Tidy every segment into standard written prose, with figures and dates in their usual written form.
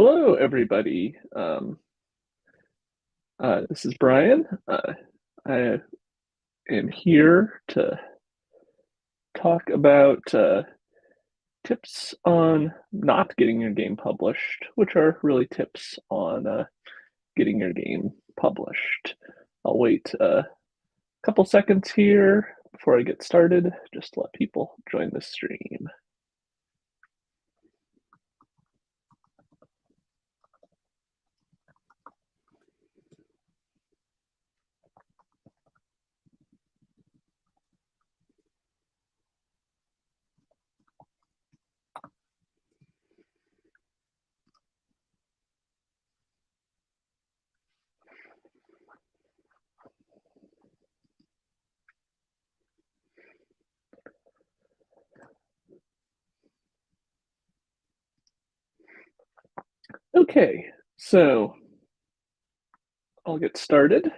Hello, everybody. This is Brian. I am here to talk about tips on not getting your game published, which are really tips on getting your game published. I'll wait a couple seconds here before I get started, just to let people join the stream. Okay, so I'll get started.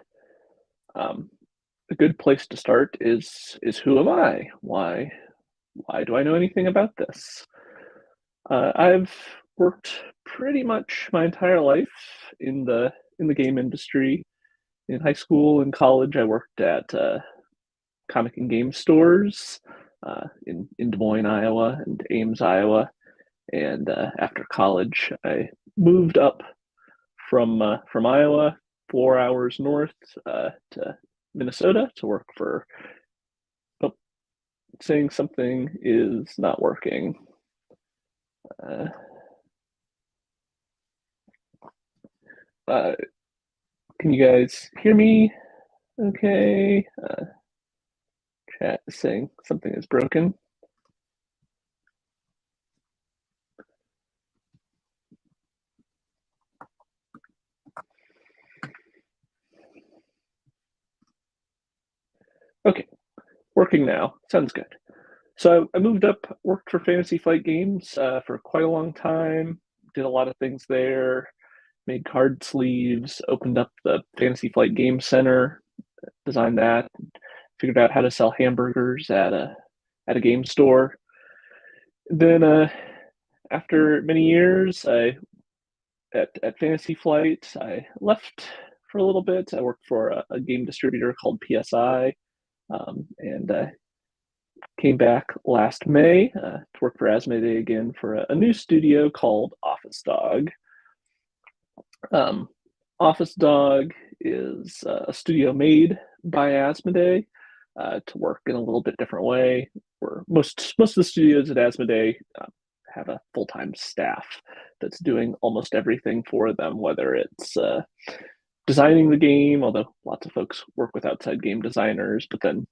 A good place to start is who am I? Why do I know anything about this? I've worked pretty much my entire life in the game industry. In high school and college, I worked at comic and game stores in Des Moines, Iowa, and Ames, Iowa. And after college, I moved up from Iowa, 4 hours north, to Minnesota to work for. Oh, saying something is not working. Uh, uh, can you guys hear me? Okay. Chat is saying something is broken. Okay, working now. Sounds good. So I moved up, worked for Fantasy Flight Games for quite a long time. Did a lot of things there. Made card sleeves. Opened up the Fantasy Flight Game Center. Designed that. Figured out how to sell hamburgers at a game store. Then after many years, I at Fantasy Flight, I left for a little bit. I worked for a game distributor called PSI, and came back last May to work for Asmodee again for a new studio called Office Dog. Office Dog is a studio made by Asmodee to work in a little bit different way. Where most of the studios at Asmodee have a full time staff that's doing almost everything for them, whether it's designing the game, although lots of folks work with outside game designers, but then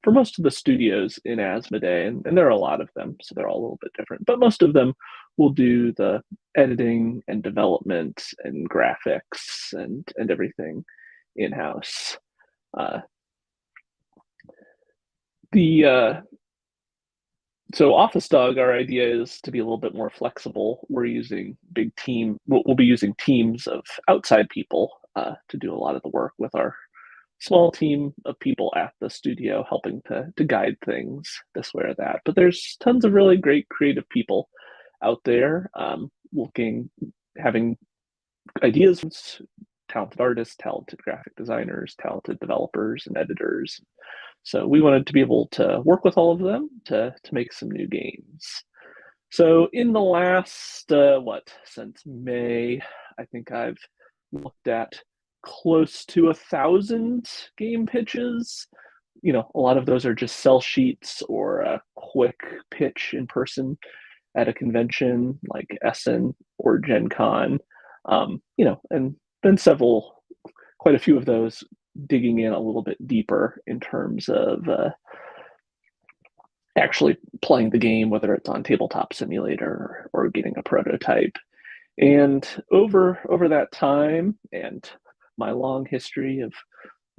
for most of the studios in Asmodee, and there are a lot of them, so they're all a little bit different, but most of them will do the editing and development and graphics and everything in house. Uh, the So Office Dog, our idea is to be a little bit more flexible. We're using big team. We'll be using teams of outside people to do a lot of the work with our small team of people at the studio helping to guide things this way or that. But there's tons of really great creative people out there having ideas, talented artists, talented graphic designers, talented developers and editors. So we wanted to be able to work with all of them to make some new games. So in the last, since May, I think I've looked at close to 1,000 game pitches. A lot of those are just sell sheets or a quick pitch in person at a convention like Essen or Gen Con. And then quite a few of those digging in a little bit deeper in terms of actually playing the game, whether it's on Tabletop Simulator or getting a prototype. And over that time and my long history of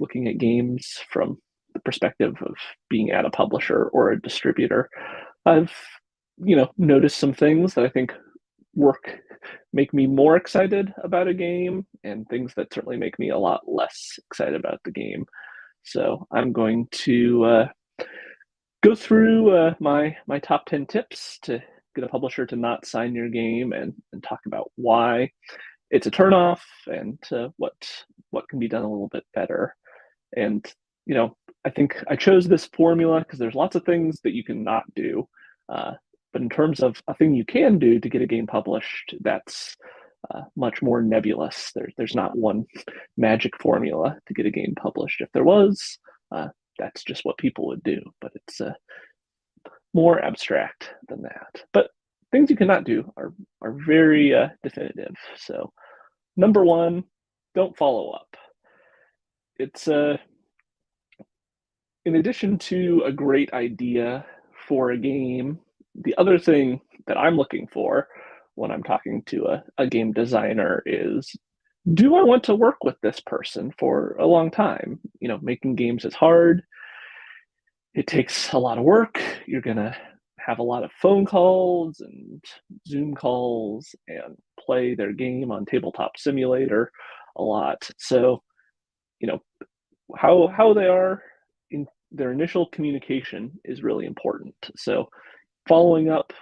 looking at games from the perspective of being at a publisher or a distributor, I've noticed some things that I think make me more excited about a game and things that certainly make me a lot less excited about the game. So I'm going to go through my top 10 tips to get a publisher to not sign your game and talk about why it's a turnoff and what can be done a little bit better. And I think I chose this formula because there's lots of things that you can not do. But in terms of a thing you can do to get a game published, that's much more nebulous. There's not one magic formula to get a game published. If there was, that's just what people would do. But it's more abstract than that. But things you cannot do are very definitive. So number one, don't follow up. It's in addition to a great idea for a game, the other thing that I'm looking for when I'm talking to a game designer is, do I want to work with this person for a long time? Making games is hard. It takes a lot of work. You're going to have a lot of phone calls and Zoom calls and play their game on Tabletop Simulator a lot. So, how they are in their initial communication is really important. So following up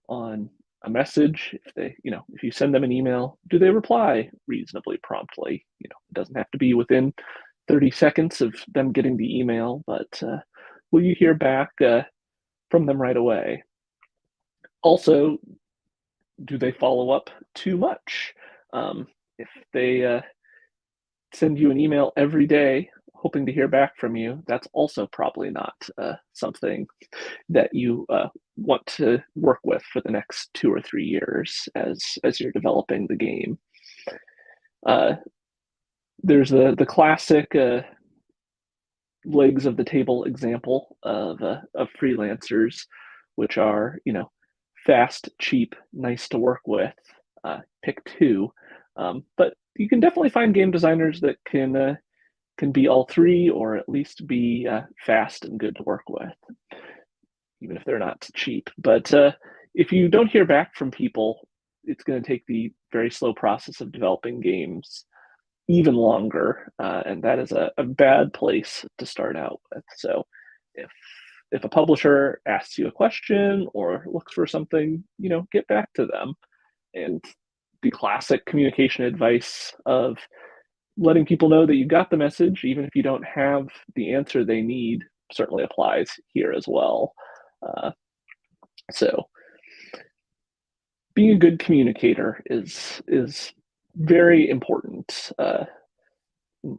on a message, if you send them an email, do they reply reasonably promptly? It doesn't have to be within 30 seconds of them getting the email, but will you hear back from them right away? Also, do they follow up too much? If they send you an email every day hoping to hear back from you, that's also probably not something that you want to work with for the next 2 or 3 years as you're developing the game. There's the classic legs of the table example of freelancers, which are fast, cheap, nice to work with. Pick two, but you can definitely find game designers that can be all three, or at least be fast and good to work with, even if they're not cheap. But if you don't hear back from people, it's going to take the very slow process of developing games even longer, and that is a bad place to start out with. So if a publisher asks you a question or looks for something, get back to them. And the classic communication advice of letting people know that you got the message, even if you don't have the answer they need, certainly applies here as well. So being a good communicator is very important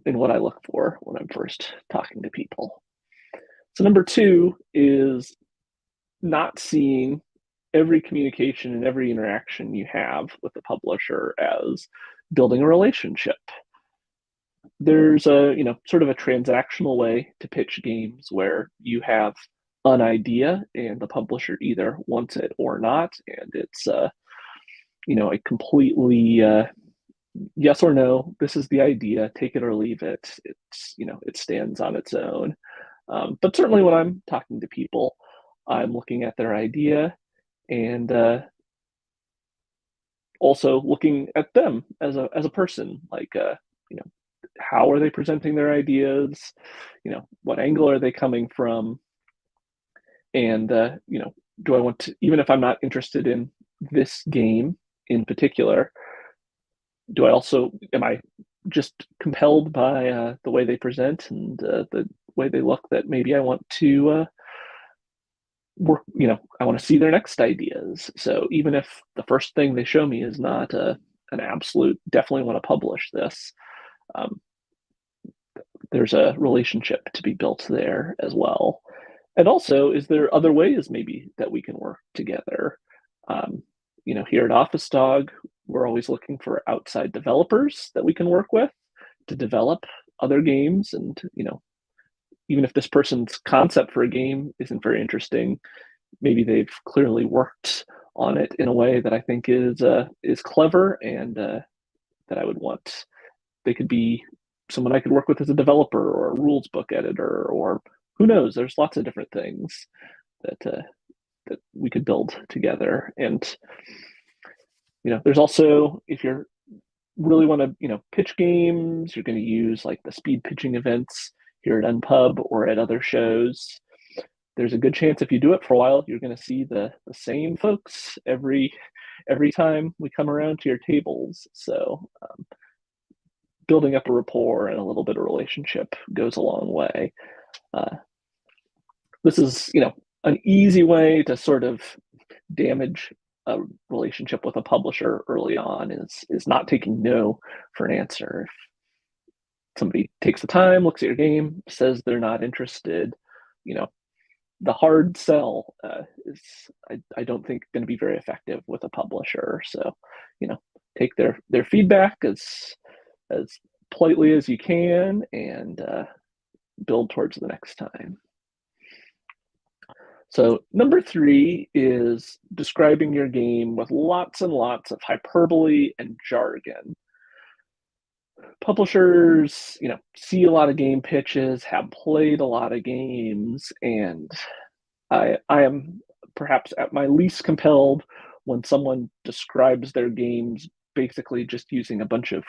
in what I look for when I'm first talking to people. So number two is not seeing every communication and every interaction you have with the publisher as building a relationship. There's a sort of a transactional way to pitch games where you have an idea and the publisher either wants it or not, and it's a completely yes or no, this is the idea, take it or leave it. It's it stands on its own. But certainly when I'm talking to people, I'm looking at their idea and also looking at them as a person, like how are they presenting their ideas, what angle are they coming from, and do I want to, even if I'm not interested in this game in particular, am I just compelled by the way they present and the way they look, that maybe I want to work, I want to see their next ideas. So even if the first thing they show me is not an absolute definitely want to publish this, there's a relationship to be built there as well. And also, is there other ways maybe that we can work together? Here at Office Dog, we're always looking for outside developers that we can work with to develop other games. And, even if this person's concept for a game isn't very interesting, maybe they've clearly worked on it in a way that I think is clever, and that I would want. They could be someone I could work with as a developer or a rules book editor, or who knows, there's lots of different things that we could build together. And there's also, if you're really want to pitch games, you're going to use like the speed pitching events here at Unpub or at other shows. there's a good chance if you do it for a while, you're going to see the same folks every time we come around to your tables. So building up a rapport and a little bit of relationship goes a long way. This is, an easy way to sort of damage a relationship with a publisher early on is not taking no for an answer. If somebody takes the time, looks at your game, says they're not interested, the hard sell is, I don't think, going to be very effective with a publisher. So, take their feedback as politely as you can and build towards the next time. So number 3 is describing your game with lots and lots of hyperbole and jargon. Publishers, see a lot of game pitches, have played a lot of games, and I am perhaps at my least compelled when someone describes their games basically just using a bunch of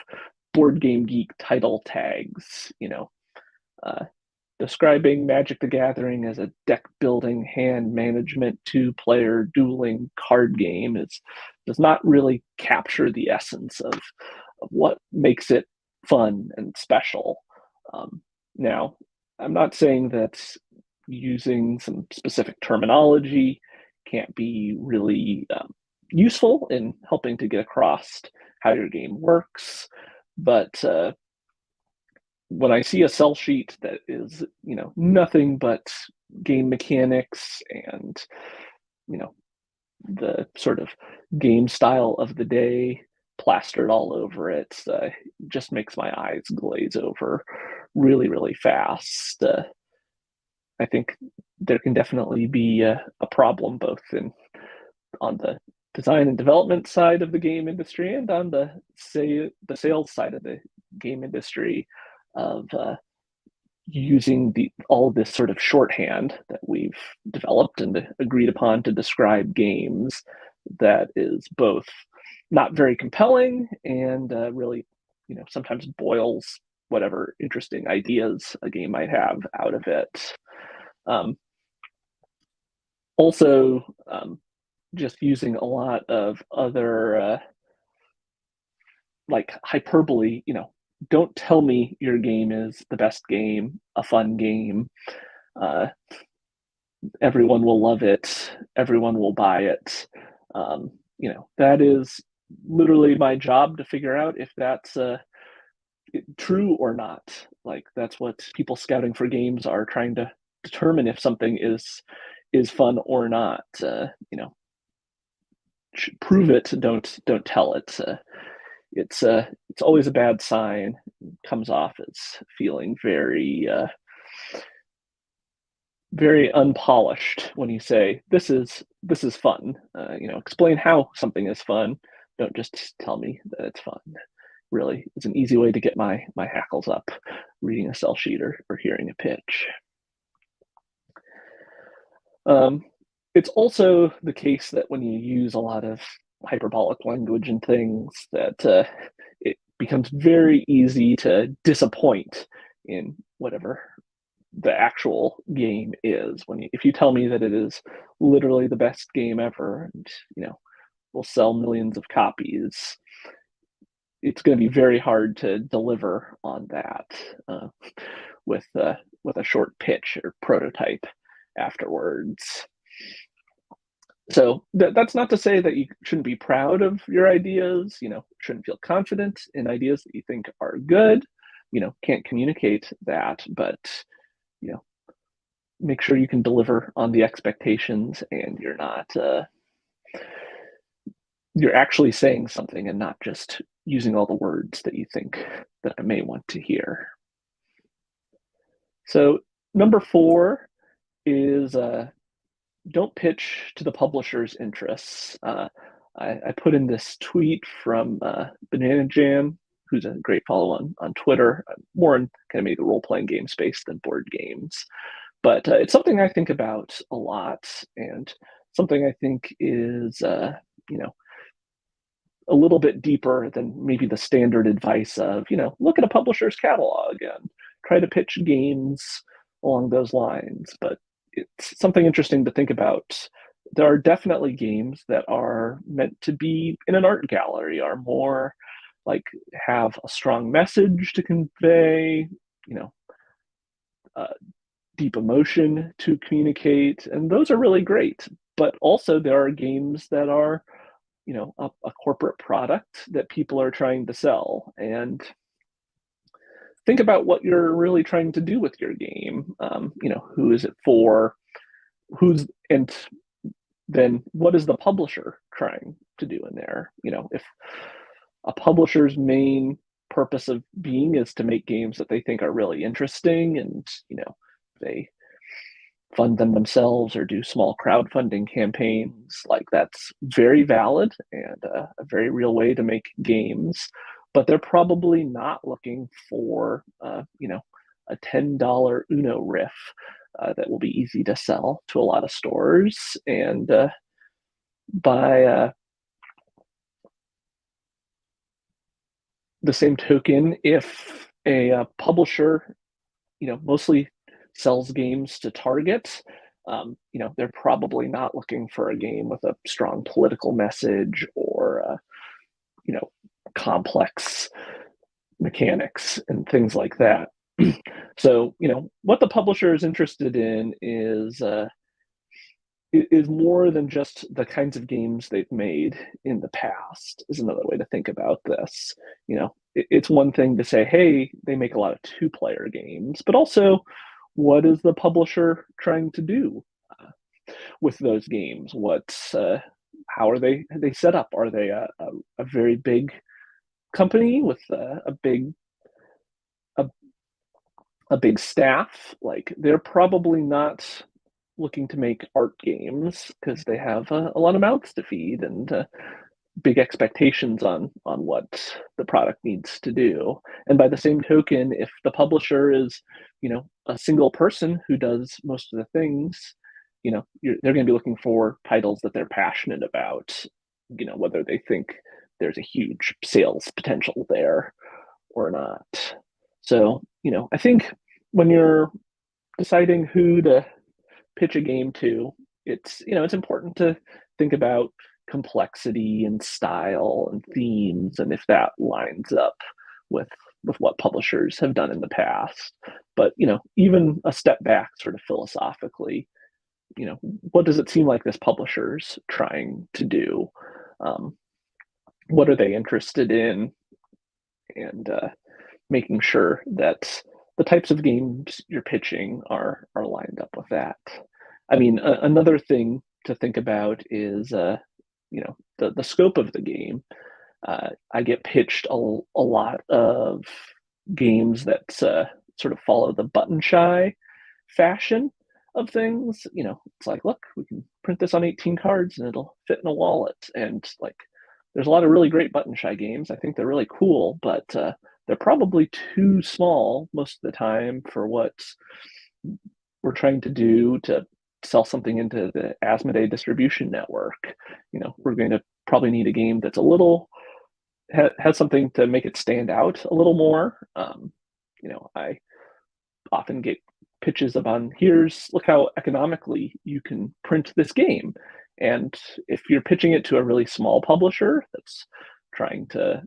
Board Game Geek title tags, describing Magic the Gathering as a deck building, hand management, 2-player dueling card game does not really capture the essence of what makes it fun and special. Now, I'm not saying that using some specific terminology can't be really useful in helping to get across how your game works, but when I see a sell sheet that is, nothing but game mechanics and, the sort of game style of the day plastered all over it, just makes my eyes glaze over really, really fast. I think there can definitely be a problem both on the design and development side of the game industry and on the sales side of the game industry of using all this sort of shorthand that we've developed and agreed upon to describe games that is both not very compelling and really, sometimes boils whatever interesting ideas a game might have out of it. Also, just using a lot of other like hyperbole, don't tell me your game is the best game, a fun game. Everyone will love it. Everyone will buy it. That is literally my job to figure out if that's true or not. Like, that's what people scouting for games are trying to determine if something is fun or not. Prove it. Don't tell it. It's always a bad sign. It comes off as feeling very very unpolished when you say this is fun. Explain how something is fun. Don't just tell me that it's fun. Really, it's an easy way to get my hackles up reading a sell sheet or hearing a pitch. It's also the case that when you use a lot of hyperbolic language and things, that it becomes very easy to disappoint in whatever the actual game is. If you tell me that it is literally the best game ever and will sell millions of copies, it's going to be very hard to deliver on that with a short pitch or prototype afterwards. So that's not to say that you shouldn't be proud of your ideas, shouldn't feel confident in ideas that you think are good, can't communicate that, but, make sure you can deliver on the expectations and you're not, you're actually saying something and not just using all the words that you think that I may want to hear. So number 4 is don't pitch to the publisher's interests. I put in this tweet from Banana Jam, who's a great follow on Twitter, more in kind of maybe the role-playing game space than board games. But it's something I think about a lot, and something I think is, a little bit deeper than maybe the standard advice of, look at a publisher's catalog and try to pitch games along those lines. But it's something interesting to think about. There are definitely games that are meant to be in an art gallery, are more like have a strong message to convey, you know, uh, deep emotion to communicate, and those are really great. But also, there are games that are, a corporate product that people are trying to sell, and think about what you're really trying to do with your game. Who is it for? Who's and then what is the publisher trying to do in there? If a publisher's main purpose of being is to make games that they think are really interesting, and they fund them themselves or do small crowdfunding campaigns, like that's very valid and a very real way to make games. But they're probably not looking for a $10 Uno riff that will be easy to sell to a lot of stores. And by the same token, if a publisher mostly sells games to Target, they're probably not looking for a game with a strong political message or complex mechanics and things like that. So what the publisher is interested in is more than just the kinds of games they've made in the past, is another way to think about this. It's one thing to say, hey, they make a lot of two-player games, but also, what is the publisher trying to do with those games? How are they set up? Are they a very big company with a big staff? Like, they're probably not looking to make art games because they have a lot of mouths to feed and big expectations on what the product needs to do. And by the same token, if the publisher is a single person who does most of the things, they're going to be looking for titles that they're passionate about, whether they think there's a huge sales potential there or not. So I think when you're deciding who to pitch a game to, it's important to think about complexity and style and themes, and if that lines up with what publishers have done in the past. But even a step back, sort of philosophically, what does it seem like this publisher's trying to do? What are they interested in? And making sure that the types of games you're pitching are lined up with that. I mean, another thing to think about is the scope of the game. I get pitched a lot of games that sort of follow the button shy fashion of things. It's like, look, we can print this on 18 cards and it'll fit in a wallet. And like, there's a lot of really great button shy games. I think they're really cool, but they're probably too small most of the time for what we're trying to do to sell something into the Asmodee distribution network. We're going to probably need a game that's a little has something to make it stand out a little more. I often get pitches about, look how economically you can print this game. And if you're pitching it to a really small publisher that's trying to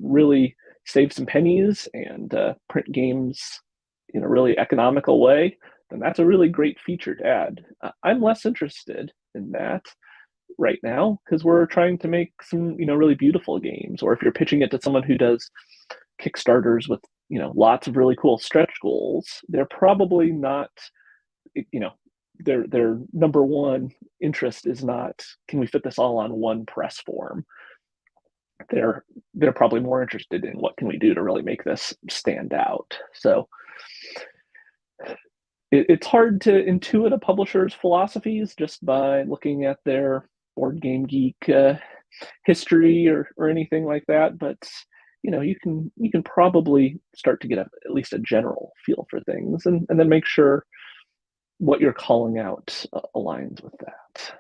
really save some pennies and print games in a really economical way, then that's a really great feature to add. I'm less interested in that right now because we're trying to make some really beautiful games. Or if you're pitching it to someone who does Kickstarters with lots of really cool stretch goals, they're probably not, their number one interest is not, can we fit this all on one press form? They're probably more interested in, what can we do to really make this stand out? So it's hard to intuit a publisher's philosophies just by looking at their Board Game Geek history or anything like that. But you can probably start to get at least a general feel for things, and then make sure what you're calling out aligns with that.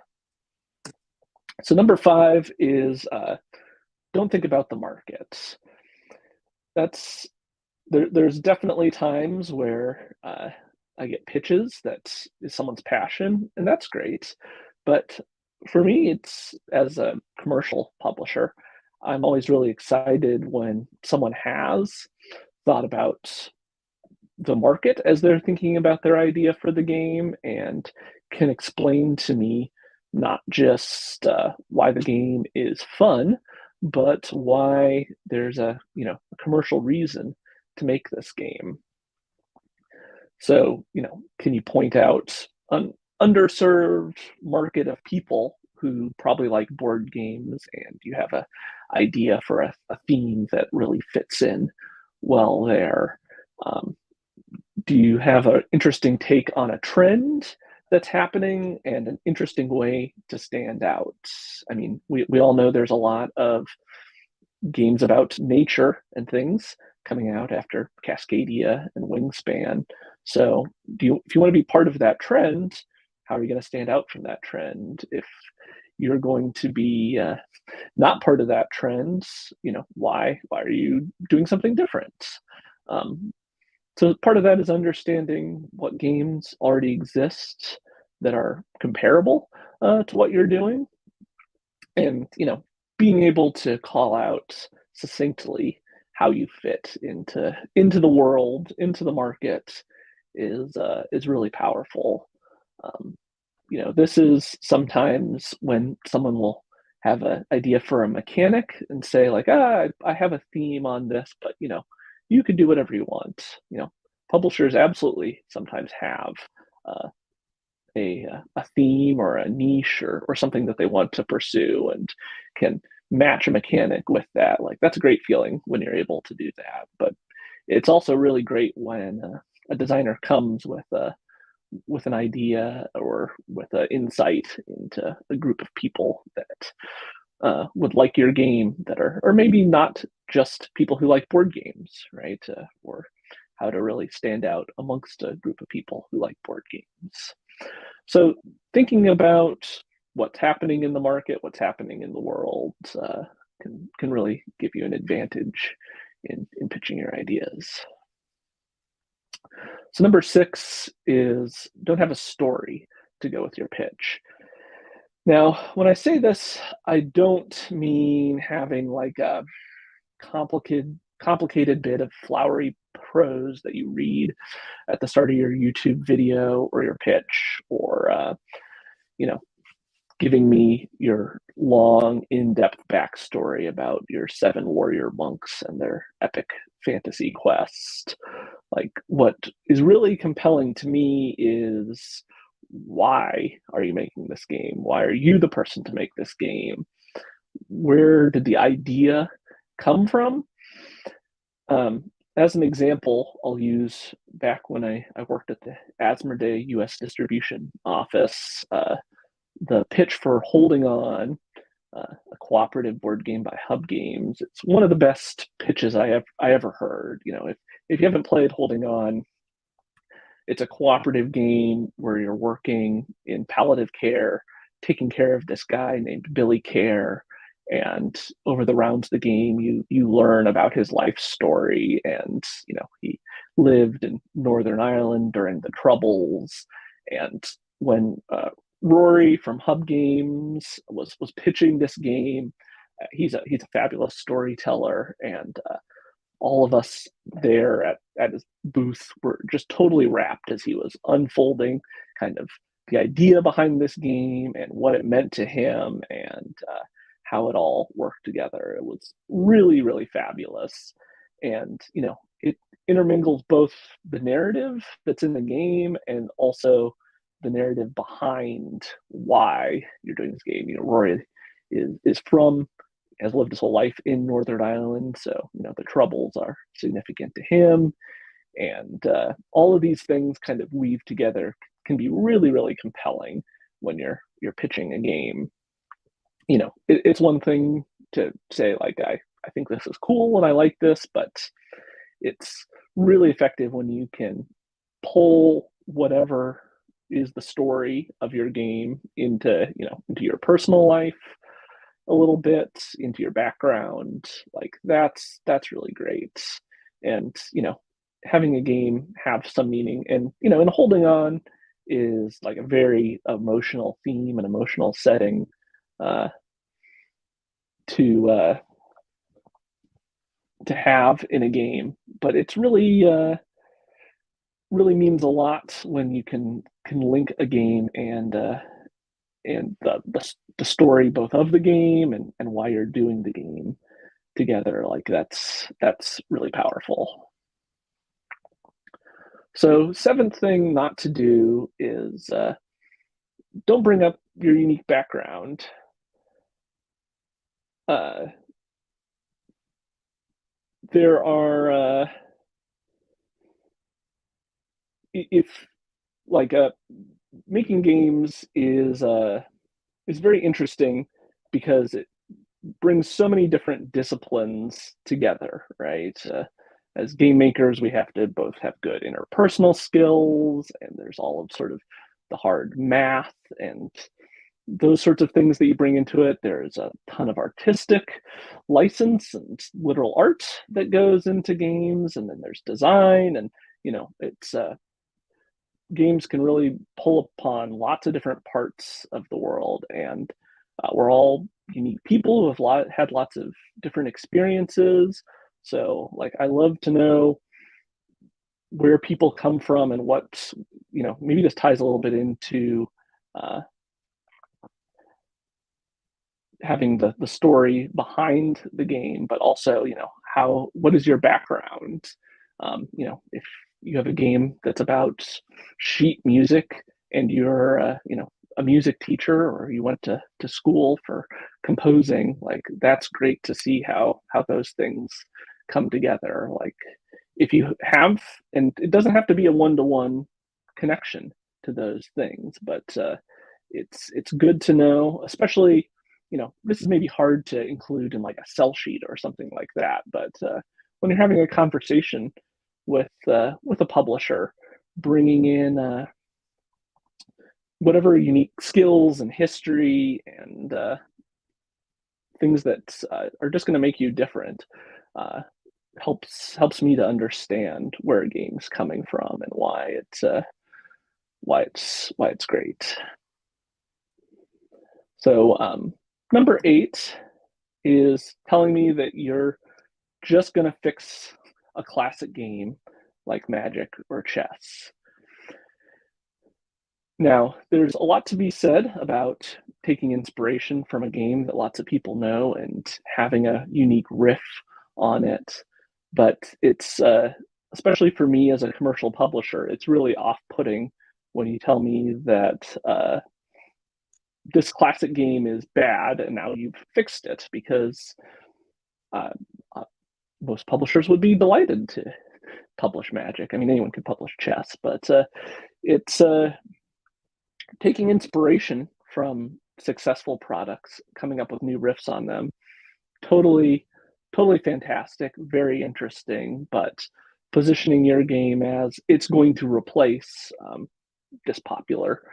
So number 5 is don't think about the market. There's definitely times where I get pitches that is someone's passion, and that's great. But for me, it's as a commercial publisher, I'm always really excited when someone has thought about the market as they're thinking about their idea for the game and can explain to me not just why the game is fun, but why there's a commercial reason to make this game. So, can you point out an underserved market of people who probably like board games, and you have a idea for a theme that really fits in well there? Um, do you have an interesting take on a trend that's happening and an interesting way to stand out? I mean, we all know there's a lot of games about nature and things coming out after Cascadia and Wingspan. So, if you want to be part of that trend, how are you going to stand out from that trend? If you're going to be not part of that trend, why are you doing something different? Um, so part of that is understanding what games already exist that are comparable to what you're doing, and being able to call out succinctly how you fit into the world, into the market is really powerful. um, this is sometimes when someone will have an idea for a mechanic and say like, I have a theme on this, but you could do whatever you want. Publishers absolutely sometimes have uh, a theme or a niche or something that they want to pursue and can match a mechanic with that. Like, that's a great feeling when you're able to do that. But it's also really great when a designer comes with an idea or with an insight into a group of people that would like your game, that are, or maybe not just people who like board games, right? Or how to really stand out amongst a group of people who like board games. So, thinking about what's happening in the market, what's happening in the world, can really give you an advantage in pitching your ideas. So number 6 is don't have a story to go with your pitch. Now, when I say this, I don't mean having like a complicated bit of flowery prose that you read at the start of your YouTube video or your pitch, or you know, giving me your long, in-depth backstory about your 7 warrior monks and their epic fantasy quest. Like, what is really compelling to me is, why are you making this game? Why are you the person to make this game? Where did the idea come from? As an example, I'll use back when I worked at the Asmodee US distribution office, the pitch for Holding On, a cooperative board game by Hub Games. It's one of the best pitches I ever heard. If you haven't played Holding On, it's a cooperative game where you're working in palliative care, taking care of this guy named Billy Care. And over the rounds of the game, you learn about his life story. And he lived in Northern Ireland during the Troubles. And when Rory from Hub Games was pitching this game, he's a fabulous storyteller, and all of us there at his booth were just totally wrapped as he was unfolding kind of the idea behind this game and what it meant to him, and how it all worked together. It was really, really fabulous. And, it intermingles both the narrative that's in the game and also the narrative behind why you're doing this game. Rory is from has lived his whole life in Northern Ireland, so the Troubles are significant to him, and all of these things kind of weave together, can be really, really compelling when you're pitching a game. It's one thing to say like, I think this is cool and I like this, but it's really effective when you can pull whatever is the story of your game into your personal life a little bit, into your background. Like, that's really great. And having a game have some meaning, and and holding on is like a very emotional theme and emotional setting uh, to to have in a game. But it's really means a lot when you can link a game and the story both of the game and why you're doing the game together. Like that's really powerful. So seventh thing not to do is don't bring up your unique background. Uh, there are if like making games is very interesting because it brings so many different disciplines together, right? As game makers, we have to both have good interpersonal skills, and there's all of sort of the hard math and those sorts of things that you bring into it. There's a ton of artistic license and literal art that goes into games, and then there's design, and it's games can really pull upon lots of different parts of the world, and we're all unique people who have had lots of different experiences. So, like, I love to know where people come from and what maybe this ties a little bit into uh, having the story behind the game, but also how what is your background. If you have a game that's about sheet music and you're a music teacher, or you went to school for composing, like that's great to see how those things come together. Like if you have, and it doesn't have to be a one-to-one connection to those things, but it's good to know, especially this is maybe hard to include in like a sell sheet or something like that, but when you're having a conversation with a publisher, bringing in whatever unique skills and history and things that are just going to make you different uh, helps me to understand where a game's coming from and why it's great. So number 8 is telling me that you're just going to fix a classic game like Magic or chess. Now, there's a lot to be said about taking inspiration from a game that lots of people know and having a unique riff on it. But it's, especially for me as a commercial publisher, it's really off putting when you tell me that this classic game is bad and now you've fixed it, because uh, uh, most publishers would be delighted to publish Magic. I mean, anyone could publish chess, but it's taking inspiration from successful products, coming up with new riffs on them. Totally, totally fantastic, very interesting, but positioning your game as it's going to replace this popular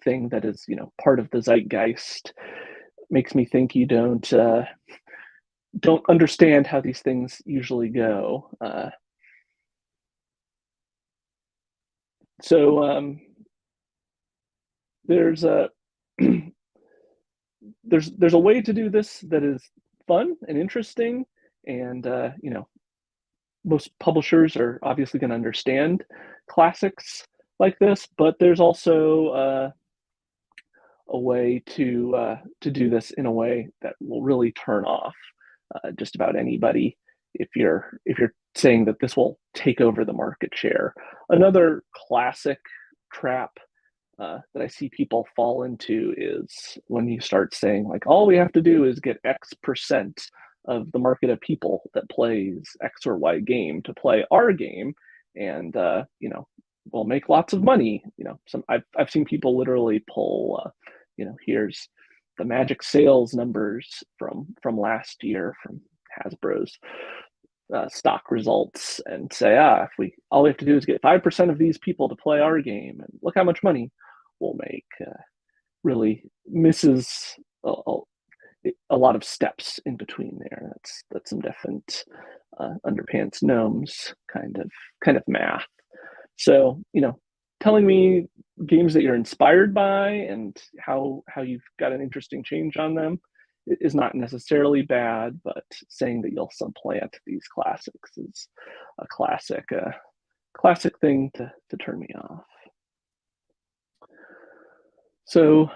thing that is, part of the zeitgeist makes me think you don't understand how these things usually go. So there's a there's a way to do this that is fun and interesting, and most publishers are obviously going to understand classics like this, but there's also a way to do this in a way that will really turn off just about anybody if you're saying that this will take over the market share. Another classic trap that I see people fall into is when you start saying like all we have to do is get X% of the market of people that plays X or Y game to play our game, and we'll make lots of money. I've seen people literally pull here's the Magic sales numbers from last year from Hasbro's stock results, and say, if we all we have to do is get 5% of these people to play our game, and look how much money we'll make. Really misses a lot of steps in between there. That's some different underpants gnomes kind of math. So, telling me games that you're inspired by and how you've got an interesting change on them is not necessarily bad, but saying that you'll supplant these classics is a classic thing to turn me off. So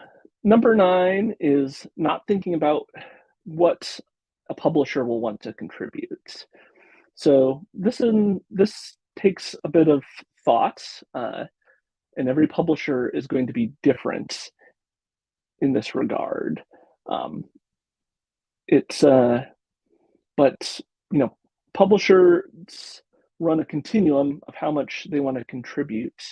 number 9 is not thinking about what a publisher will want to contribute. So this takes a bit of thought, and every publisher is going to be different in this regard. But publishers run a continuum of how much they want to contribute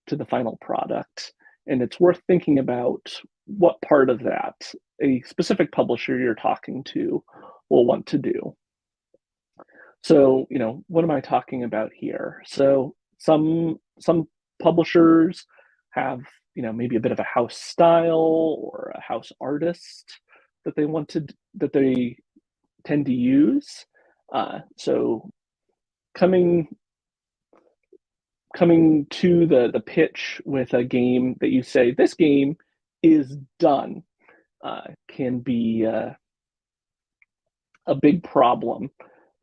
to the final product, and it's worth thinking about what part of that a specific publisher you're talking to will want to do. So, what am I talking about here? So some publishers have, maybe a bit of a house style or a house artist that they tend to use. So coming to the pitch with a game that you say, this game is done, can be a big problem,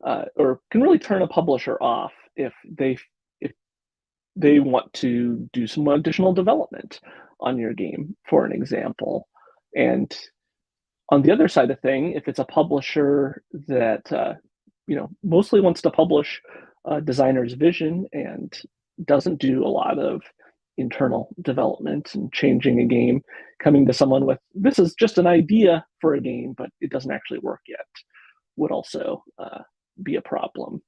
or can really turn a publisher off if they want to do some additional development on your game, for an example. And on the other side of thing, if it's a publisher that mostly wants to publish a designer's vision and doesn't do a lot of internal development and changing a game, coming to someone with, this is just an idea for a game, but it doesn't actually work yet, would also be a problem.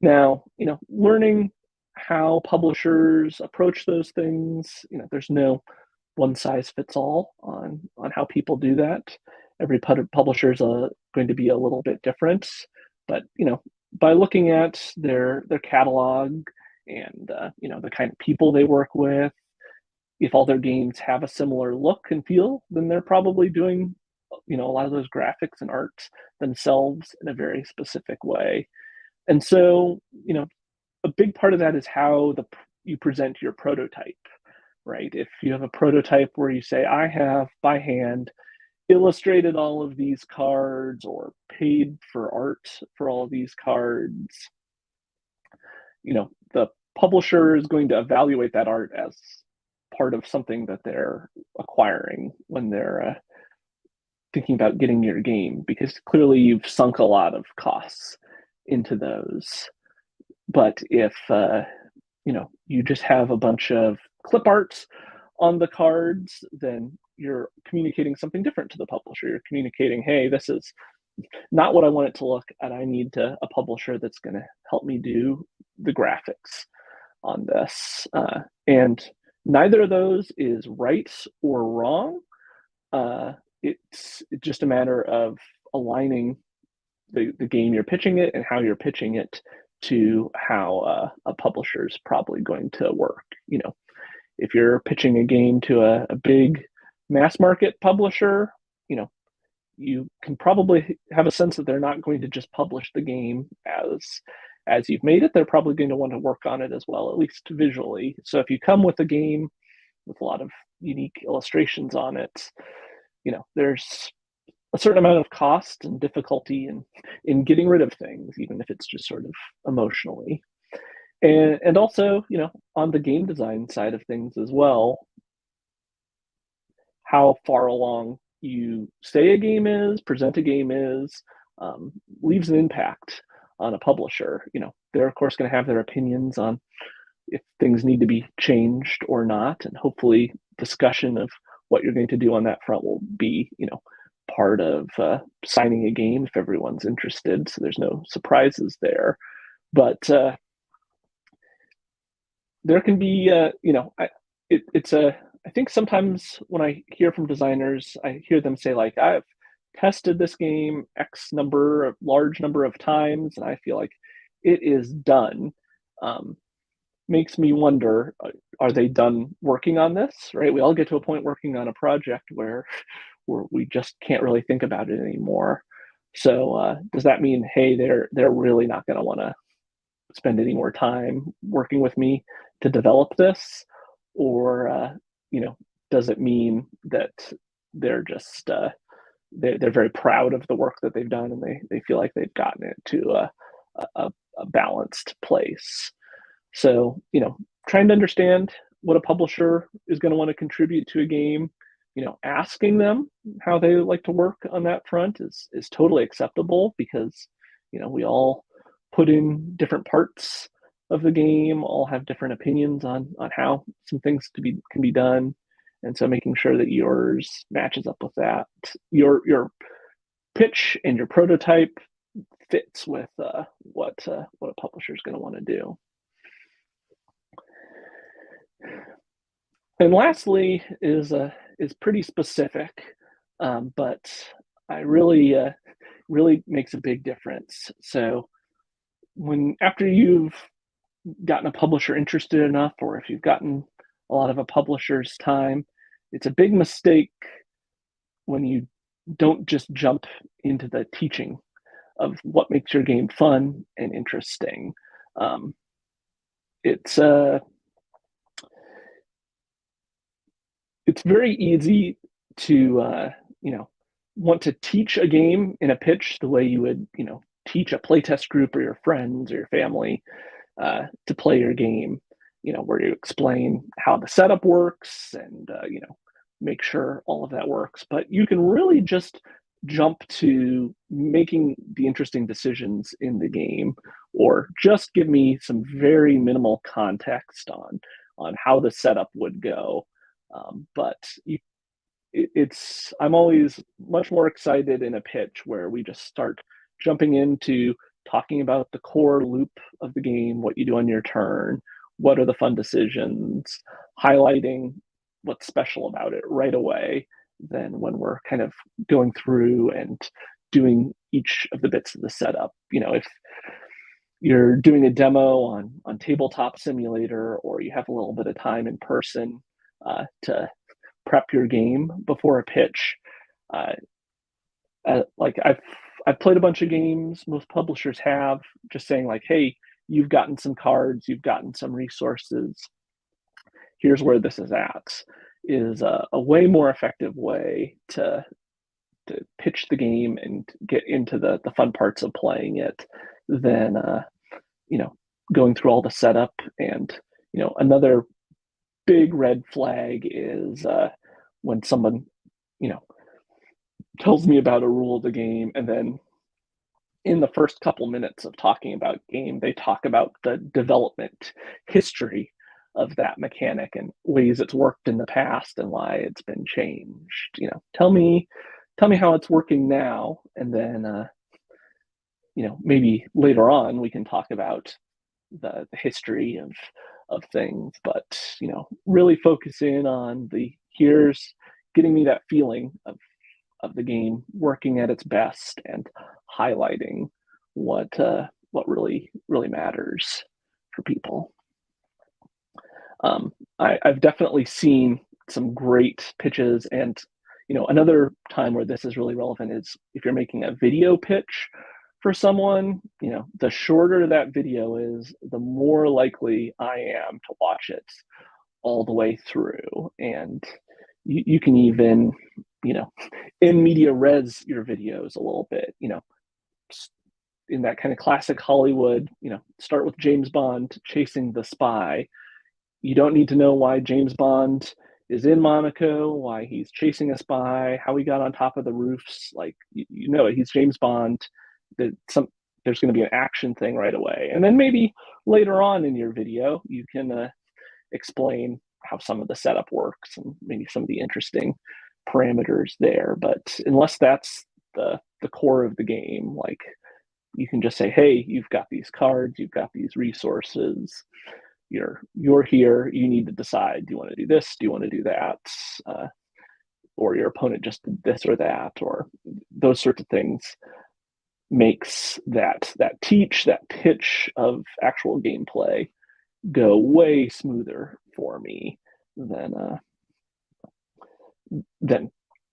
Now, learning how publishers approach those things, there's no one size fits all on how people do that. Every publisher is going to be a little bit different, but by looking at their catalog and the kind of people they work with, if all their games have a similar look and feel, then they're probably doing a lot of those graphics and art themselves in a very specific way. And so a big part of that is how you present your prototype, right? If you have a prototype where you say, I have by hand illustrated all of these cards or paid for art for all of these cards, the publisher is going to evaluate that art as part of something that they're acquiring when they're thinking about getting your game, because clearly you've sunk a lot of costs into those. But if you just have a bunch of clip arts on the cards, then you're communicating something different to the publisher. You're communicating, hey, this is not what I want it to look, and I need a publisher that's going to help me do the graphics on this. And neither of those is right or wrong. It's just a matter of aligning the game you're pitching it and how you're pitching it to how a publisher is probably going to work. If you're pitching a game to a big mass market publisher, you can probably have a sense that they're not going to just publish the game as you've made it. They're probably going to want to work on it as well, at least visually. So if you come with a game with a lot of unique illustrations on it, there's a certain amount of cost and difficulty in getting rid of things, even if it's just sort of emotionally. And also, on the game design side of things as well, how far along you say a game is, present a game is, leaves an impact on a publisher. They're of course going to have their opinions on if things need to be changed or not, and hopefully discussion of what you're going to do on that front will be, part of signing a game if everyone's interested, so there's no surprises there. But there can be, I think sometimes when I hear from designers, I hear them say, like, I've tested this game large number of times, and I feel like it is done. Makes me wonder, are they done working on this, right? We all get to a point working on a project where we just can't really think about it anymore. So does that mean, hey, they're really not going to want to spend any more time working with me to develop this, or you know, does it mean that they're just they're very proud of the work that they've done and they feel like they've gotten it to a balanced place? So, trying to understand what a publisher is going to want to contribute to a game, asking them how they like to work on that front is totally acceptable, because, we all put in different parts of the game, all have different opinions on how some things can be done. And so making sure that yours matches up with that, your pitch and your prototype fits with what a publisher is going to want to do. And lastly is pretty specific, but I really makes a big difference. So after you've gotten a publisher interested enough, or if you've gotten a lot of a publisher's time, it's a big mistake when you don't just jump into the teaching of what makes your game fun and interesting. Um, it's it's very easy to want to teach a game in a pitch the way you would teach a playtest group or your friends or your family to play your game, where you explain how the setup works and make sure all of that works. But you can really just jump to making the interesting decisions in the game, or just give me some very minimal context on how the setup would go. But I'm always much more excited in a pitch where we just start jumping into talking about the core loop of the game, what you do on your turn, what are the fun decisions, highlighting what's special about it right away, than when we're kind of going through and doing each of the bits of the setup. If you're doing a demo on Tabletop Simulator, or you have a little bit of time in person to prep your game before a pitch. Uh, like I've played a bunch of games. Most publishers have, just saying like, "Hey, you've gotten some cards, you've gotten some resources. Here's where this is at." Is a way more effective way to pitch the game and get into the fun parts of playing it than you know going through all the setup. And another big red flag is when someone you know tells me about a rule of the game, and then in the first couple minutes of talking about game, they talk about the development history of that mechanic and ways it's worked in the past and why it's been changed. Tell me how it's working now, and then maybe later on we can talk about the history of things. But really focus in on the here's getting me that feeling of the game working at its best, and highlighting what really matters for people. I've definitely seen some great pitches, and another time where this is really relevant is if you're making a video pitch for someone. The shorter that video is, the more likely I am to watch it all the way through. And you can even in media res your videos a little bit, in that kind of classic Hollywood, start with James Bond chasing the spy. You don't need to know why James Bond is in Monaco, why he's chasing a spy, how he got on top of the roofs. Like, he's James Bond. There's going to be an action thing right away. And then maybe later on in your video, you can explain how some of the setup works and maybe some of the interesting parameters there. But unless that's the core of the game, like, you can just say, hey, you've got these cards, you've got these resources, you're here, you need to decide, do you want to do this, do you want to do that, or your opponent just did this or that, or those sorts of things, makes that pitch of actual gameplay go way smoother for me than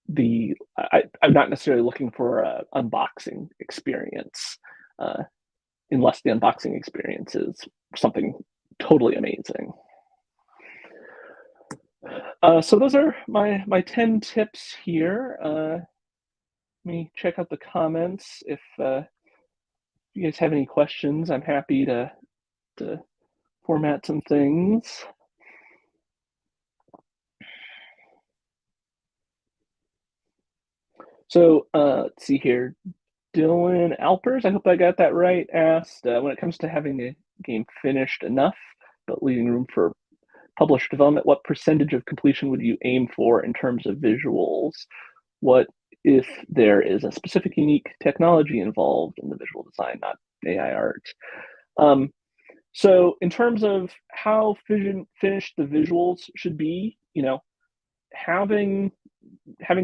I'm not necessarily looking for an unboxing experience, uh, unless the unboxing experience is something totally amazing. So those are my 10 tips here. Let me check out the comments. If you guys have any questions, I'm happy to format some things. So let's see here. Dylan Alpers, I hope I got that right, asked, when it comes to having a game finished enough, but leaving room for published development, what percentage of completion would you aim for in terms of visuals? What if there is a specific unique technology involved in the visual design, not AI art? So in terms of how finished the visuals should be, having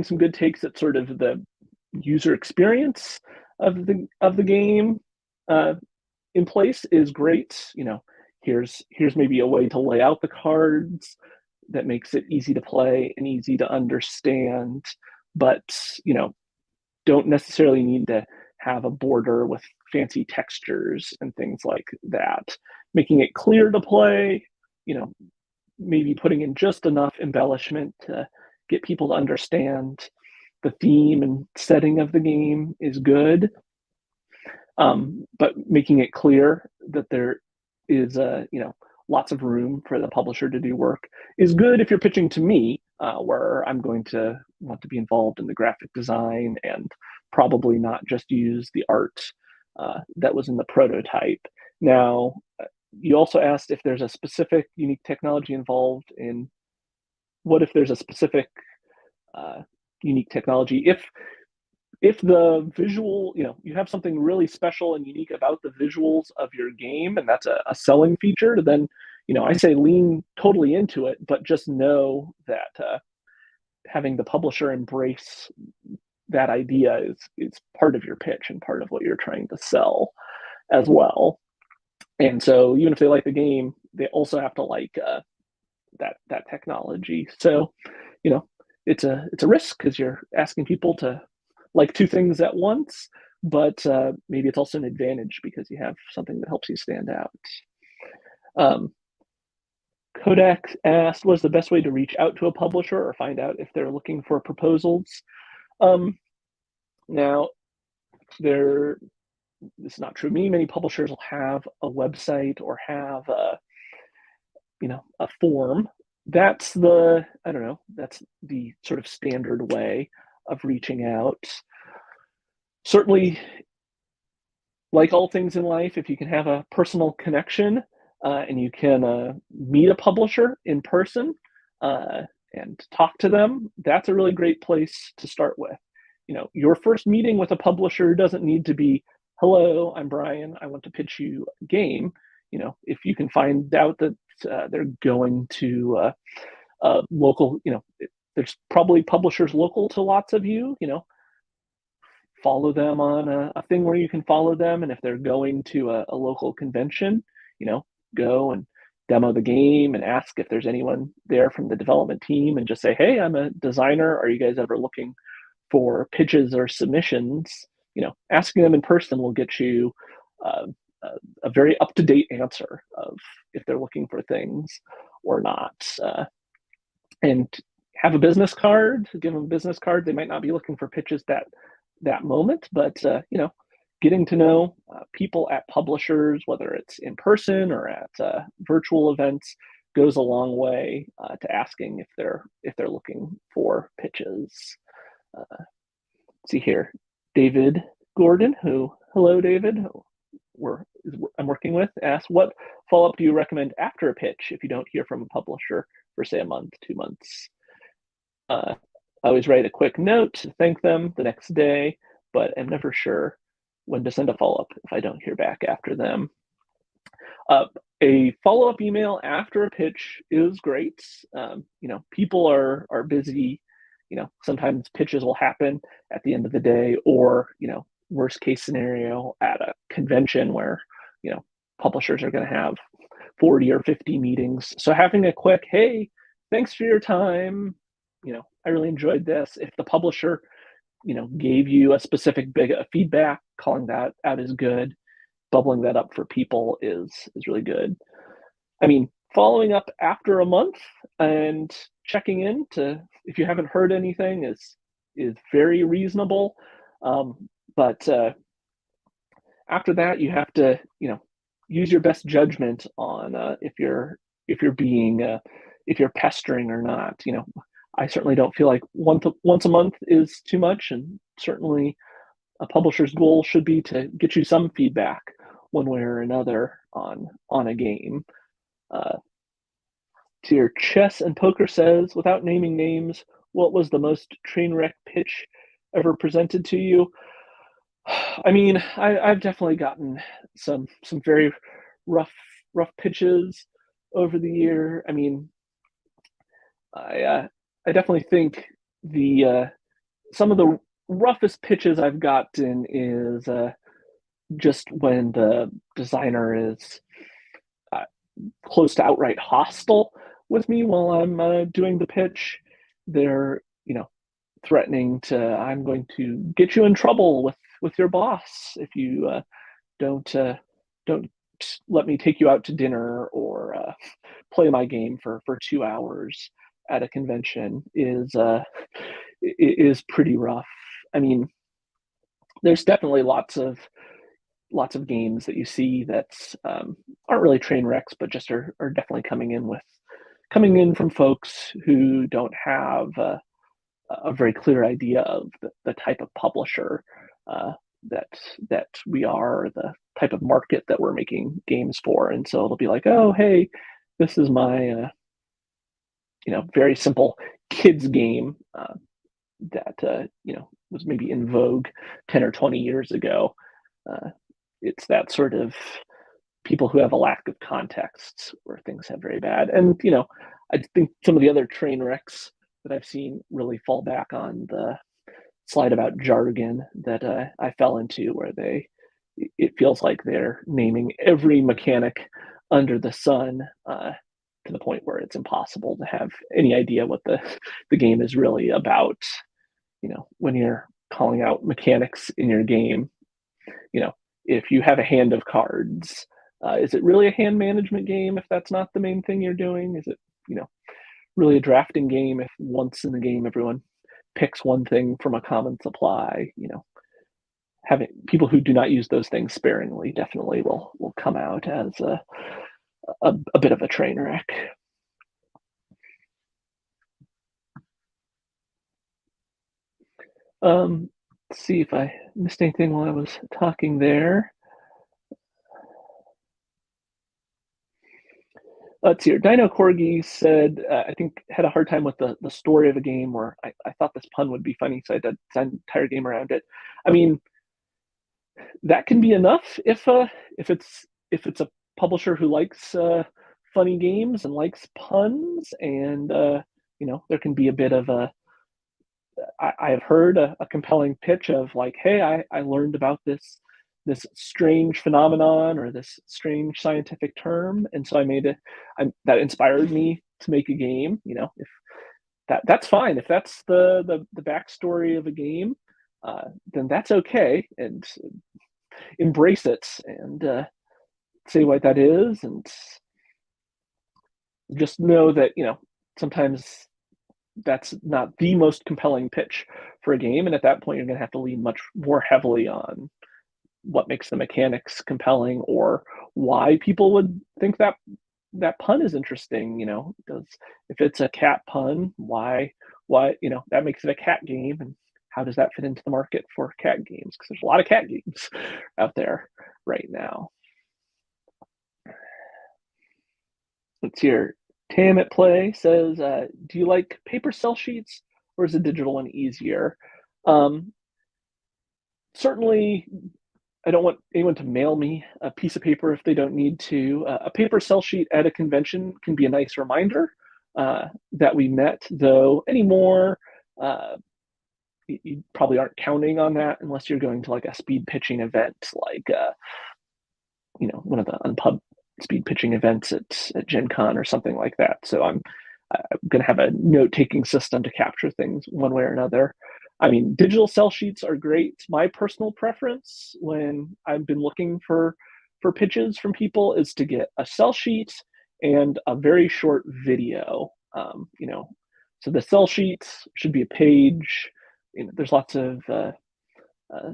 some good takes at sort of the user experience of the game uh, in place is great. Here's maybe a way to lay out the cards that makes it easy to play and easy to understand, but don't necessarily need to have a border with fancy textures and things like that. Making it clear to play, maybe putting in just enough embellishment to get people to understand the theme and setting of the game is good. But making it clear that there is lots of room for the publisher to do work is good if you're pitching to me, where I'm going to want to be involved in the graphic design and probably not just use the art that was in the prototype. Now, you also asked if there's a specific unique technology involved in what if there's a specific unique technology. If the visual, you have something really special and unique about the visuals of your game, and that's a selling feature, then, I say lean totally into it, but just know that having the publisher embrace that idea is part of your pitch and part of what you're trying to sell as well. And so even if they like the game, they also have to like that technology. So, it's a risk because you're asking people to like two things at once, but maybe it's also an advantage because you have something that helps you stand out. Kodak asked, "Was the best way to reach out to a publisher or find out if they're looking for proposals?" Now, this is not true of me. Many publishers will have a website or have a form. That's that's the sort of standard way of reaching out. Certainly, like all things in life, if you can have a personal connection and you can meet a publisher in person and talk to them, that's a really great place to start with. Your first meeting with a publisher doesn't need to be, "Hello, I'm Brian. I want to pitch you a game." If you can find out that they're going to local, there's probably publishers local to lots of you, follow them on a thing where you can follow them. And if they're going to a local convention, go and demo the game and ask if there's anyone there from the development team and just say, "Hey, I'm a designer. Are you guys ever looking for pitches or submissions?" Asking them in person will get you uh, a very up-to-date answer of if they're looking for things or not. And have a business card, give them a business card. They might not be looking for pitches that moment, but getting to know people at publishers, whether it's in person or at virtual events, goes a long way to asking if they're looking for pitches. See here, David Gordon, hello David, I'm working with, asks, "What follow-up do you recommend after a pitch if you don't hear from a publisher for say a month, 2 months?" I always write a quick note to thank them the next day, but I'm never sure when to send a follow-up if I don't hear back after them. A follow-up email after a pitch is great. People are busy. Sometimes pitches will happen at the end of the day, or worst case scenario at a convention where publishers are going to have 40 or 50 meetings. So having a quick, "Hey, thanks for your time. I really enjoyed this. If the publisher, gave you a specific big feedback, calling that out is good. Bubbling that up for people is really good. I mean, following up after a month and checking in to if you haven't heard anything is very reasonable. But after that, you have to use your best judgment on if you're being if you're pestering or not. I certainly don't feel like once a month is too much, and certainly a publisher's goal should be to get you some feedback one way or another on a game. Tier Chess and Poker says, without naming names, what was the most train wreck pitch ever presented to you? I mean, I've definitely gotten some very rough rough pitches over the year. I mean, I definitely think the some of the roughest pitches I've gotten is just when the designer is uh, close to outright hostile with me while I'm doing the pitch. They're threatening to I'm going to get you in trouble with your boss if you don't let me take you out to dinner or play my game for 2 hours at a convention is pretty rough. I mean, there's definitely lots of games that you see that aren't really train wrecks, but just are definitely coming in from folks who don't have a very clear idea of the type of publisher uh, that that we are, the type of market that we're making games for, and so it'll be like, oh, hey, this is my very simple kids game that was maybe in vogue 10 or 20 years ago. Uh, it's that sort of people who have a lack of context where things have very bad. And I think some of the other train wrecks that I've seen really fall back on the slide about jargon that I fell into, where it feels like they're naming every mechanic under the sun to the point where it's impossible to have any idea what the game is really about. When you're calling out mechanics in your game, you know, if you have a hand of cards, is it really a hand management game if that's not the main thing you're doing? Is it, really a drafting game if once in the game everyone picks one thing from a common supply? Having people who do not use those things sparingly definitely will come out as a bit of a train wreck. Let's see if I missed anything while I was talking there. Let's see here. Dino Corgi said, I think had a hard time with the story of a game, where I thought this pun would be funny, so I designed an entire game around it. I mean, that can be enough if it's a publisher who likes funny games and likes puns, and there can be a bit of a. I have heard a compelling pitch of like, hey, I learned about this strange phenomenon or this strange scientific term, and so I made that inspired me to make a game. If that's fine, if that's the backstory of a game, then that's okay, and embrace it and say what that is, and just know that sometimes that's not the most compelling pitch for a game, and at that point you're going to have to lean much more heavily on what makes the mechanics compelling, or why people would think that pun is interesting. Does if it's a cat pun, why that makes it a cat game, and how does that fit into the market for cat games? Because there's a lot of cat games out there right now. Let's hear. Tam at Play says, do you like paper sell sheets, or is a digital one easier? Certainly, I don't want anyone to mail me a piece of paper if they don't need to. A paper sell sheet at a convention can be a nice reminder that we met, though anymore, you probably aren't counting on that unless you're going to like a speed pitching event, like one of the unpub speed pitching events at Gen Con or something like that. So I'm going to have a note-taking system to capture things one way or another. I mean, digital sell sheets are great. My personal preference when I've been looking for pitches from people is to get a sell sheet and a very short video. So the sell sheet should be a page. There's lots of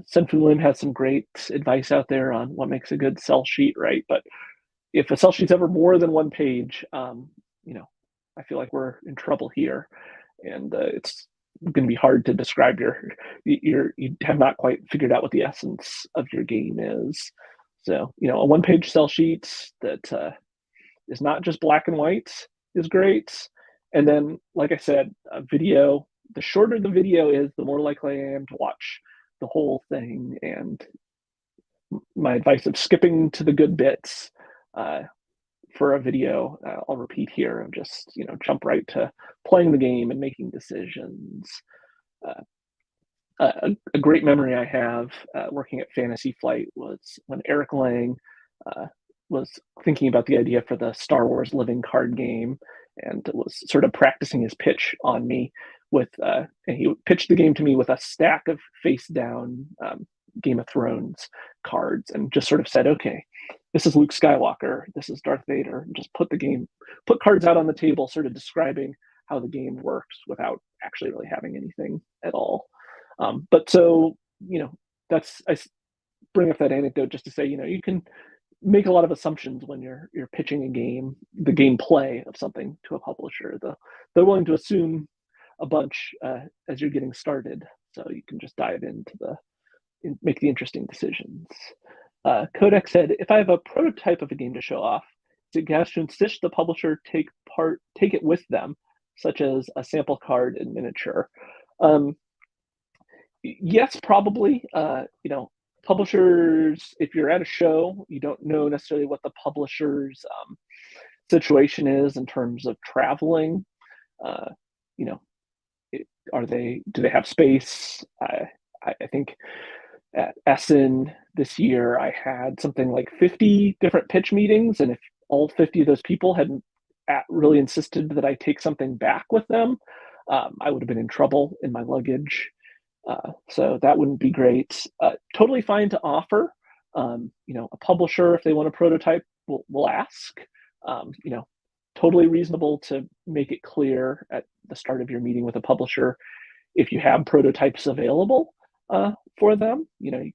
Century Lim has some great advice out there on what makes a good sell sheet, right? But if a sell sheet's ever more than one page, you know, I feel like we're in trouble here, and it's going to be hard to describe you have not quite figured out what the essence of your game is. So, a one-page sell sheet that is not just black and white is great. And then, like I said, a video. The shorter the video is, the more likely I am to watch the whole thing. And my advice of skipping to the good bits for a video, I'll repeat here, and just jump right to playing the game and making decisions. A great memory I have working at Fantasy Flight was when Eric Lang was thinking about the idea for the Star Wars living card game, and was sort of practicing his pitch on me and he pitched the game to me with a stack of face down Game of Thrones cards, and just sort of said, okay, this is Luke Skywalker, this is Darth Vader, and just put cards out on the table, sort of describing how the game works without actually really having anything at all. But so, I bring up that anecdote just to say, you can make a lot of assumptions when you're pitching a game, the gameplay of something to a publisher. They're willing to assume a bunch as you're getting started, so you can just dive into make the interesting decisions. Codex said, if I have a prototype of a game to show off, is it has to insist the publisher take it with them, such as a sample card and miniature? Yes, probably. Publishers, if you're at a show, you don't know necessarily what the publisher's situation is in terms of traveling. Do they have space? I think at Essen this year, I had something like 50 different pitch meetings, and if all 50 of those people hadn't really insisted that I take something back with them, I would have been in trouble in my luggage. So that wouldn't be great. Totally fine to offer. A publisher, if they want a prototype, will ask. Totally reasonable to make it clear at the start of your meeting with a publisher if you have prototypes available for them. You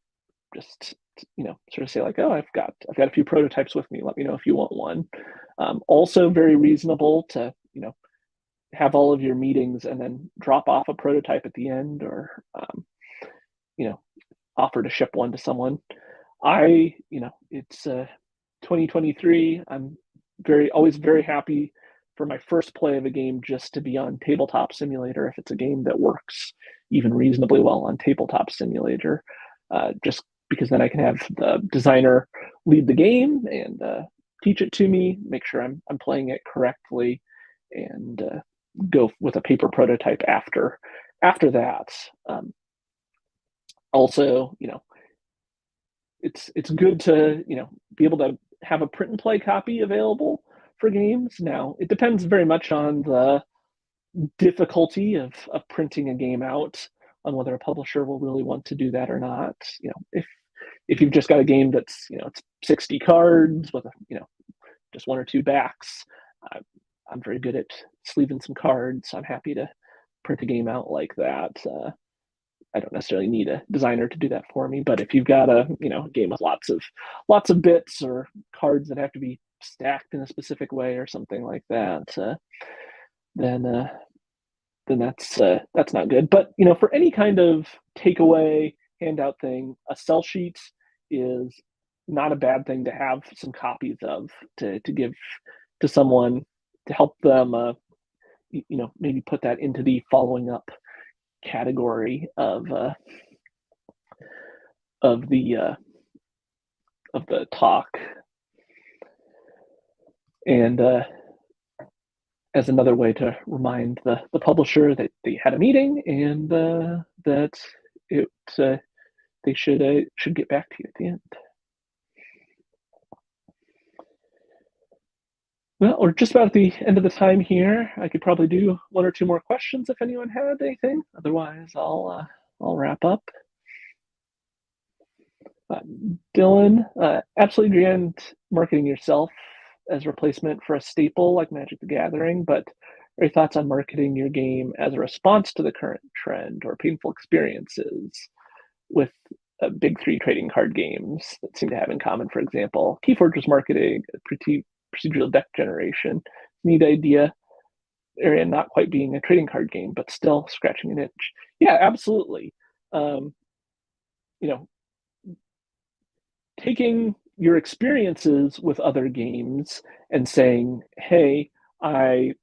just sort of say like, oh, I've got a few prototypes with me. Let me know if you want one. Also, very reasonable to have all of your meetings and then drop off a prototype at the end, or offer to ship one to someone. It's 2023. I'm always very happy for my first play of a game just to be on Tabletop Simulator, if it's a game that works even reasonably well on Tabletop Simulator, just because then I can have the designer lead the game and teach it to me, make sure I'm playing it correctly, and go with a paper prototype after that. Also, it's good to be able to have a print and play copy available for games. Now, it depends very much on the difficulty of printing a game out, on whether a publisher will really want to do that or not. If you've just got a game that's it's 60 cards with just one or two backs, I'm very good at sleeving some cards. I'm happy to print a game out like that. I don't necessarily need a designer to do that for me, but if you've got a game with lots of bits or cards that have to be stacked in a specific way or something like that, then that's not good. But for any kind of takeaway handout thing, a sell sheet is not a bad thing to have some copies of, to give to someone, to help them maybe put that into the following up category of the talk. And as another way to remind the publisher that they had a meeting, and that they should get back to you at the end. Well, we're just about at the end of the time here. I could probably do one or two more questions if anyone had anything. Otherwise, I'll wrap up. Uh, Dylan, absolutely agree on marketing yourself as replacement for a staple like Magic the Gathering, but your thoughts on marketing your game as a response to the current trend or painful experiences with big three trading card games that seem to have in common? For example, Keyforge was marketing procedural deck generation. Neat idea, area not quite being a trading card game, but still scratching an itch. Yeah, absolutely. Um, you know, taking your experiences with other games and saying, "Hey, I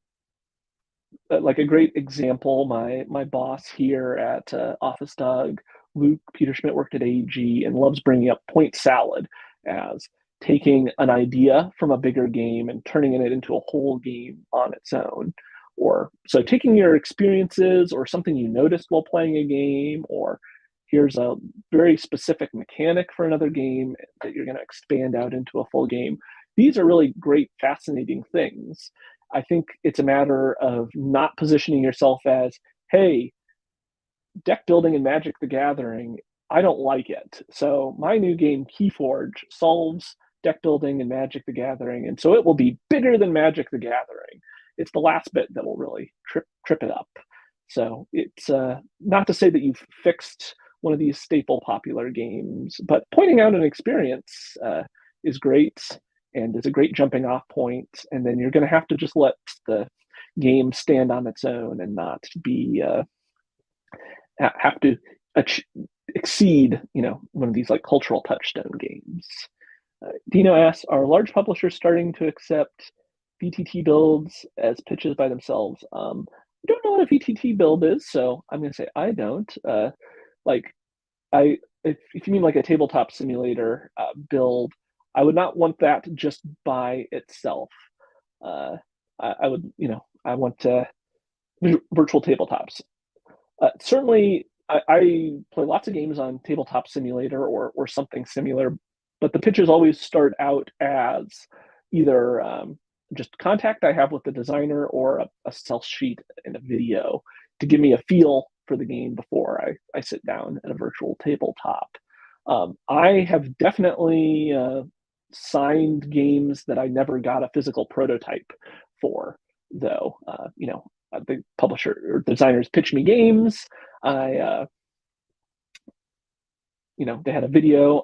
like a great example. My boss here at Office Dog, Luke Peter Schmidt, worked at AEG and loves bringing up point salad as taking an idea from a bigger game and turning it into a whole game on its own. Or so taking your experiences or something you noticed while playing a game, or here's a very specific mechanic for another game that you're going to expand out into a full game. These are really great, fascinating things. I think it's a matter of not positioning yourself as, hey, deck building in Magic the Gathering, I don't like it. So my new game, Keyforge, solves deck building in Magic the Gathering, and so it will be bigger than Magic the Gathering. It's the last bit that will really trip it up. So it's not to say that you've fixed one of these staple popular games, but pointing out an experience is great and is a great jumping off point. And then you're going to have to just let the game stand on its own and not be have to exceed, one of these like cultural touchstone games. Dino asks, are large publishers starting to accept VTT builds as pitches by themselves? I don't know what a VTT build is, so I'm going to say I don't. Like, if you mean like a tabletop simulator build, I would not want that just by itself. Uh, I would, I want virtual tabletops. Certainly, I play lots of games on Tabletop Simulator or something similar, but the pitches always start out as either just contact I have with the designer or a sell sheet and a video to give me a feel for the game before I sit down at a virtual tabletop. I have definitely signed games that I never got a physical prototype for, though. The publisher or designers pitch me games. I, they had a video.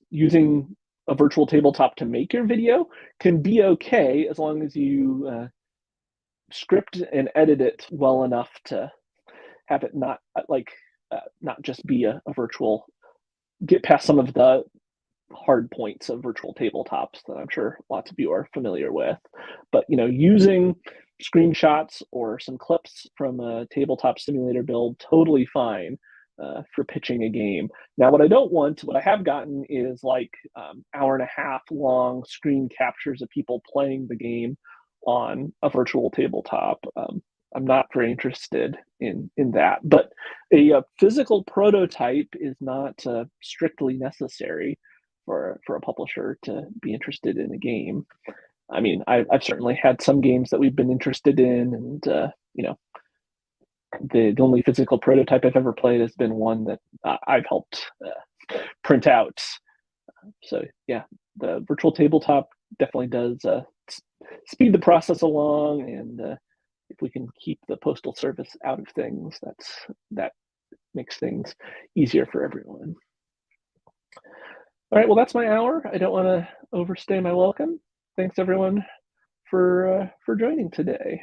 Using a virtual tabletop to make your video can be okay as long as you script and edit it well enough to have it not just be a virtual. Get past some of the hard points of virtual tabletops that I'm sure lots of you are familiar with. But using screenshots or some clips from a tabletop simulator build, totally fine for pitching a game. Now, what I have gotten is like hour and a half long screen captures of people playing the game on a virtual tabletop. I'm not very interested in that, but a physical prototype is not strictly necessary for a publisher to be interested in a game. I mean, I've certainly had some games that we've been interested in, and the only physical prototype I've ever played has been one that I've helped print out. So yeah, the virtual tabletop definitely does speed the process along, and if we can keep the postal service out of things, that makes things easier for everyone. All right, well, that's my hour. I don't want to overstay my welcome. Thanks everyone for joining today.